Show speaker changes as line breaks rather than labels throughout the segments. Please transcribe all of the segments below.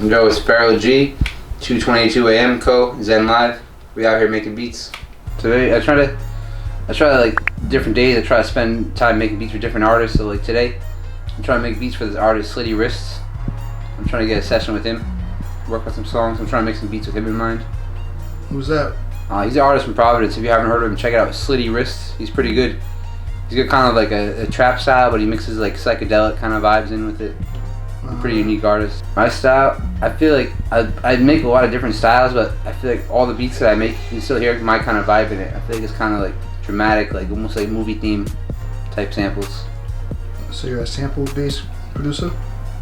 Yo, it's Sparrow G, 2:22 a.m. Co. Zen Live. We out here making beats. Today I try to like different days. I try to spend time making beats for different artists. So like today, I'm trying to make beats for this artist Slitty Wrists. I'm trying to get a session with him, work on some songs. I'm trying to make some beats with him in mind.
Who's that?
He's an artist from Providence. If you haven't heard of him, check it out. Slitty Wrists. He's pretty good. He's got kind of like a trap style, but he mixes like psychedelic kind of vibes in with it. Pretty unique artist. My style, I feel like I make a lot of different styles, but I feel like all the beats that I make, you can still hear my kind of vibe in it. I feel like it's kind of like dramatic, like almost like movie theme type samples.
So you're a sample-based producer?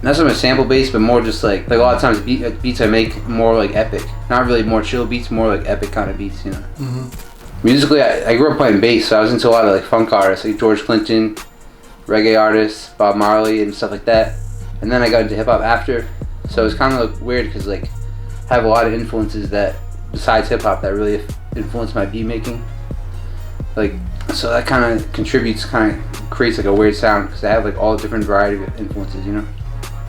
Not so much sample based, but more just like a lot of times beats I make more like epic. Not really more chill beats, more like epic kind of beats, you know.
Mm-hmm.
Musically, I grew up playing bass, so I was into a lot of like funk artists, like George Clinton, reggae artists, Bob Marley, and stuff like that. And then I got into hip hop after, so it's kind of like weird because like I have a lot of influences that besides hip hop that really influence my beat making. Like so that kind of contributes, kind of creates like a weird sound because I have like all different variety of influences, you know.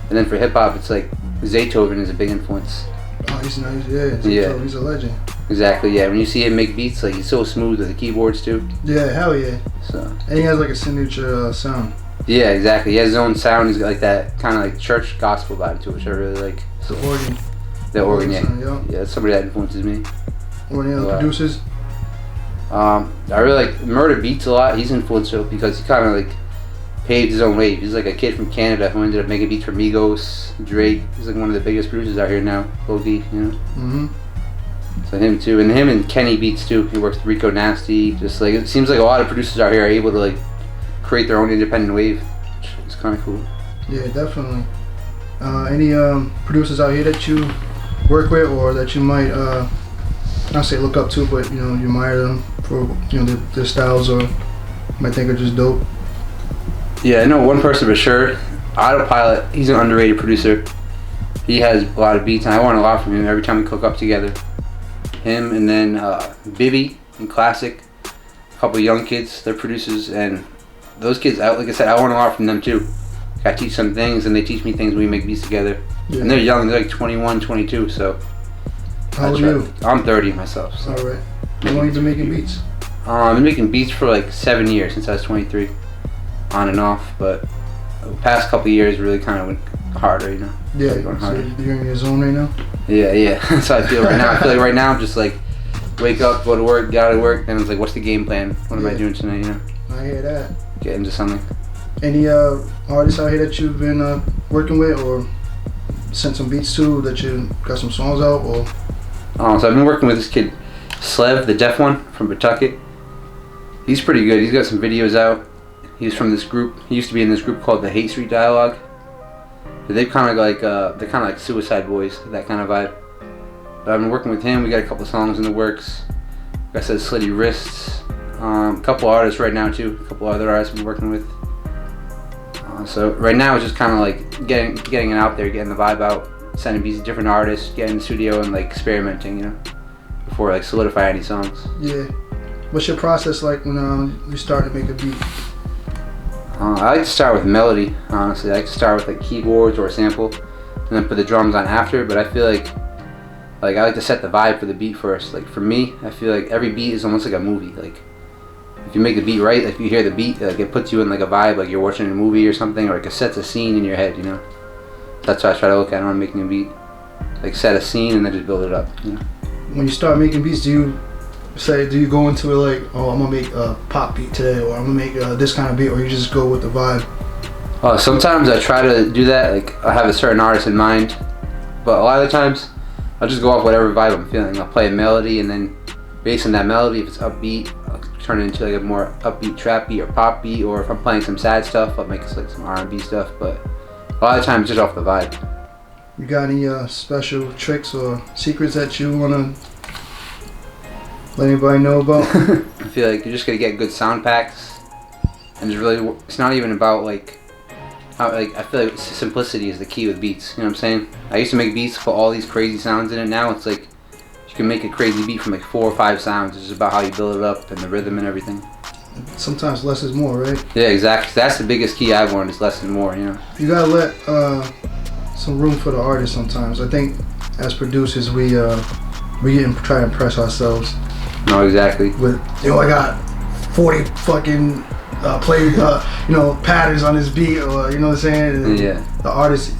And then for hip hop, it's like Zaytoven is a big influence.
Oh, he's nice. Yeah. He's a legend.
Exactly. Yeah. When you see him make beats, like he's so smooth with the keyboards too.
Yeah. Hell yeah.
So.
And he has like a signature sound.
Yeah, exactly. He has his own sound. He's got like that kind of like church gospel vibe to it, which I really like.
The organ.
The organ, yeah.
Sound,
yeah, that's somebody that influences me.
Or any other producers?
I really like Murder Beats a lot. He's influential because he kind of like paved his own way. He's like a kid from Canada who ended up making beats for Migos, Drake. He's like one of the biggest producers out here now, low-key, you know.
Mm-hmm.
So him too, and him and Kenny Beats too. He works with Rico Nasty. Just like it seems like a lot of producers out here are able to like create their own independent wave, which is kind of cool.
Yeah, definitely. Any producers out here that you work with or that you might not say look up to, but you know you admire them for their styles or might think are just dope?
Yeah, I know one person for sure. Autopilot. He's an underrated producer. He has a lot of beats, and I learn a lot from him every time we cook up together. Him and then Bibby and Classic, a couple of young kids. They're producers, and those kids, like I said, I learn a lot from them too. I teach them things and they teach me things when we make beats together. Yeah. And they're young, they're like 21, 22, so.
How old are you?
I'm 30 myself. So.
Alright. How long have you been making beats?
I've been making beats for like 7 years, since I was 23. On and off, but the past couple of years really kind of went harder, you know.
Yeah, so you're in your zone right now?
Yeah. That's how I feel right now. I feel like right now I'm just like, wake up, go to work, get out of work, then it's like, what's the game plan? What am I doing tonight, you know?
I hear that.
Get into something.
Any artists out here that you've been working with or sent some beats to that you got some songs out or?
So I've been working with this kid, Slev, the deaf one from Pawtucket. He's pretty good. He's got some videos out. He's from this group. He used to be in this group called the Hate Street Dialogue. But they're kind of like Suicide Boys, that kind of vibe. But I've been working with him. We got a couple songs in the works. Like I said, Slitty Wrists. A couple artists right now too. A couple other artists I've been working with. So right now it's just kind of like getting it out there, getting the vibe out, sending beats to different artists, getting in the studio and like experimenting, you know, before like solidify any songs.
Yeah. What's your process like when you start to make a beat?
I like to start with melody, honestly. I like to start with like keyboards or a sample, and then put the drums on after. But I feel like I like to set the vibe for the beat first. Like for me, I feel like every beat is almost like a movie. Like if you make the beat right, like if you hear the beat, like it puts you in like a vibe, like you're watching a movie or something, or like it sets a scene in your head, you know. That's how I try to look at it when I'm making a beat. Like set a scene and then just build it up, you know.
When you start making beats, do you go into it like, oh, I'm gonna make a pop beat today, or I'm gonna make this kind of beat, or you just go with the vibe?
Sometimes I try to do that. Like I have a certain artist in mind, but a lot of the times I'll just go off whatever vibe I'm feeling. I'll play a melody, and then based on that melody, if it's upbeat, I'll turn it into like a more upbeat trap beat or pop beat. Or if I'm playing some sad stuff, I'll make it like some R&B stuff. But a lot of the times, just off the vibe.
You got any special tricks or secrets that you wanna let anybody know about?
I feel like you're just gonna get good sound packs, and it's not even about like how, like I feel like simplicity is the key with beats. You know what I'm saying? I used to make beats put all these crazy sounds in it. Now it's like you can make a crazy beat from like 4 or 5 sounds. It's just about how you build it up and the rhythm and everything.
Sometimes less is more, right?
Yeah, exactly. That's the biggest key I've learned is less is more. You know.
You gotta let some room for the artist sometimes. I think as producers we try to impress ourselves.
No, exactly.
With I got 40 fucking patterns on this beat, or you know what I'm saying? And the artist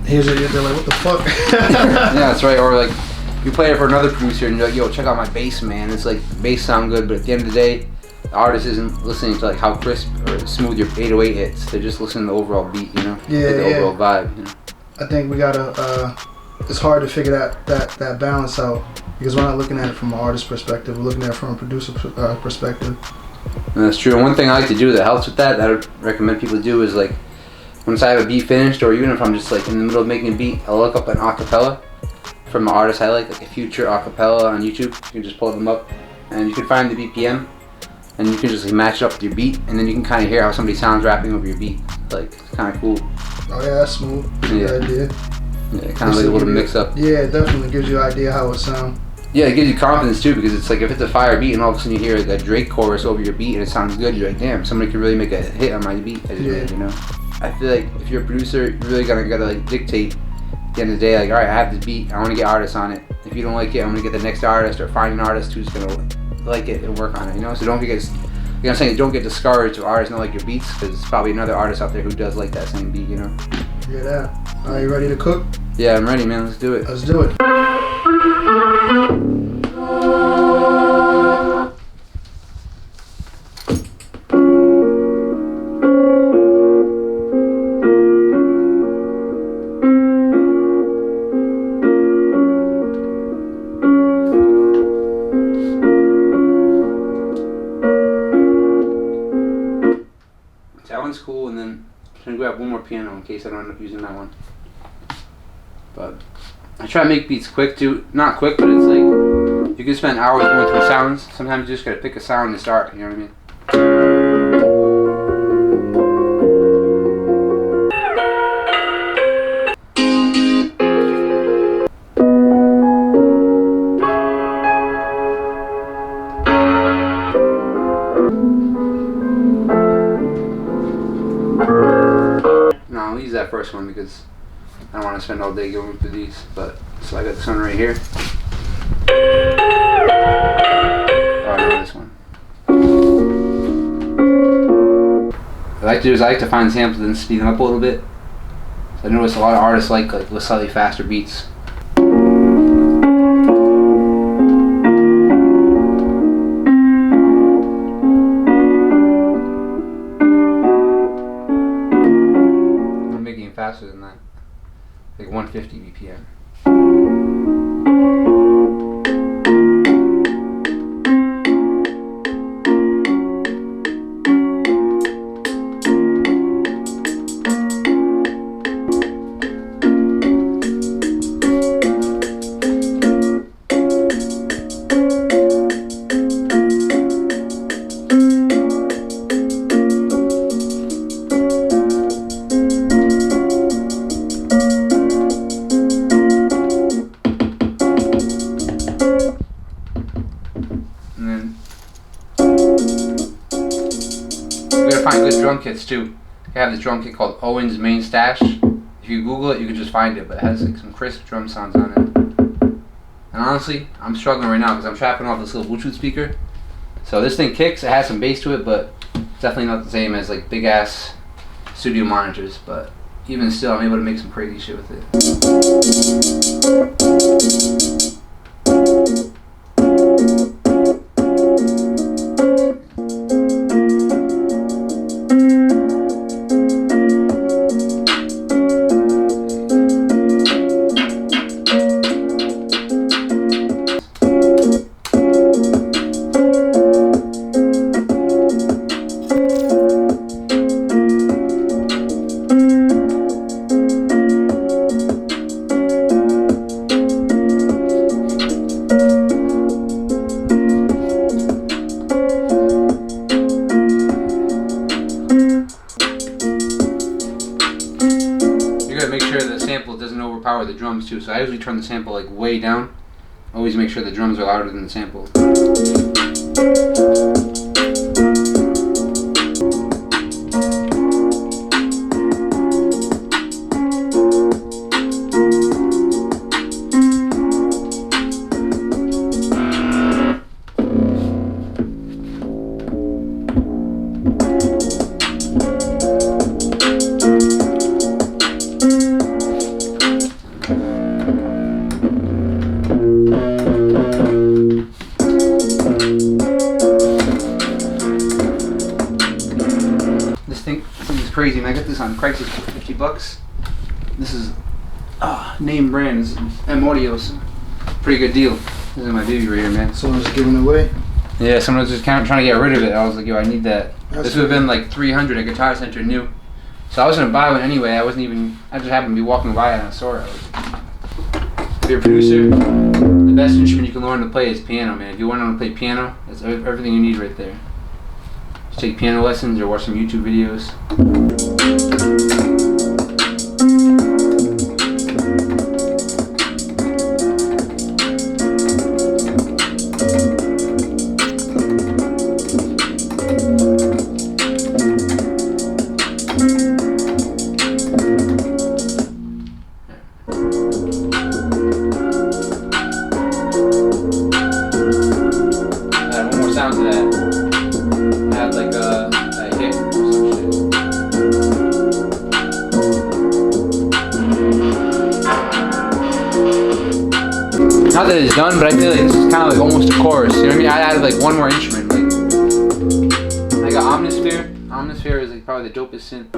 hears it, they're like, what the fuck?
Yeah, that's right. Or like you play it for another producer and you're like, yo, check out my bass, man. It's like the bass sound good, but at the end of the day, the artist isn't listening to like how crisp or smooth your 808 hits. They're just listening to the overall beat, you know? The overall vibe, you know?
I think we gotta, it's hard to figure that balance out, because we're not looking at it from an artist perspective, we're looking at it from a producer perspective.
And that's true. And one thing I like to do that helps with that I would recommend people do is like, once I have a beat finished, or even if I'm just like in the middle of making a beat, I'll look up an acapella from an artist I like a Future acapella on YouTube. You can just pull them up and you can find the BPM and you can just like, match it up with your beat, and then you can kind of hear how somebody sounds rapping over your beat. Like, it's kind of cool.
Oh yeah, that's smooth. Good idea.
Yeah, kind of like a little mix up.
Yeah, it definitely gives you an idea how it sounds.
Yeah, it gives you confidence too, because it's like if it's a fire beat and all of a sudden you hear like a Drake chorus over your beat and it sounds good, you're like, damn, somebody could really make a hit on my beat. I just made, you know. I feel like if you're a producer, you're really gotta like dictate at the end of the day, like, all right, I have this beat, I want to get artists on it. If you don't like it, I'm gonna get the next artist, or find an artist who's gonna like it and work on it. You know, so don't get, I'm saying, don't get discouraged if artists don't like your beats, because there's probably another artist out there who does like that same beat. You know.
Yeah, that. Are you ready to cook?
Yeah, I'm ready, man. Let's do it.
Let's do it.
That one's cool, and then I'm gonna grab one more piano in case I don't end up using that one. But I try to make beats quick too. Not quick, but it's like you can spend hours going through sounds. Sometimes you just gotta pick a sound to start. You know what I mean? No, I'll use that first one because I don't want to spend all day going through these. But so I got this one right here. Oh no, this one. What I like to do is I like to find samples and speed them up a little bit. So I notice a lot of artists like with slightly faster beats. Faster than that, like 150 BPM. Find good drum kits too. I have this drum kit called Owen's Main Stash. If you Google it, you can just find it, but it has like some crisp drum sounds on it. And honestly, I'm struggling right now because I'm trapping off this little Bluetooth speaker. So this thing kicks, it has some bass to it, but it's definitely not the same as like big ass studio monitors. But even still, I'm able to make some crazy shit with it. Make sure the sample doesn't overpower the drums too, so I usually turn the sample like way down. Always make sure the drums are louder than the sample. got this on Craigslist for $50. This is name brand. This is M Audio's. Pretty good deal. This is my baby right here, man.
Someone's giving it away.
Yeah, someone was just kind of trying to get rid of it. I was like, yo, I need that.
That's
This would have been like $300 at Guitar Center new. So I was gonna buy one anyway. I just happened to be walking by and I saw it. I was like, if you're a producer, the best instrument you can learn to play is piano, man. If you want to learn to play piano, that's everything you need right there. Just take piano lessons or watch some YouTube videos. Sound to that. Add like a hit or some shit. Not that it's done, but I feel like this is kind of like almost a chorus. You know what I mean? I added like one more instrument. Like I got Omnisphere. Omnisphere is like probably the dopest synth.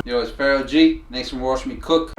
Yo, it's Pharaoh G. Thanks for watching me cook.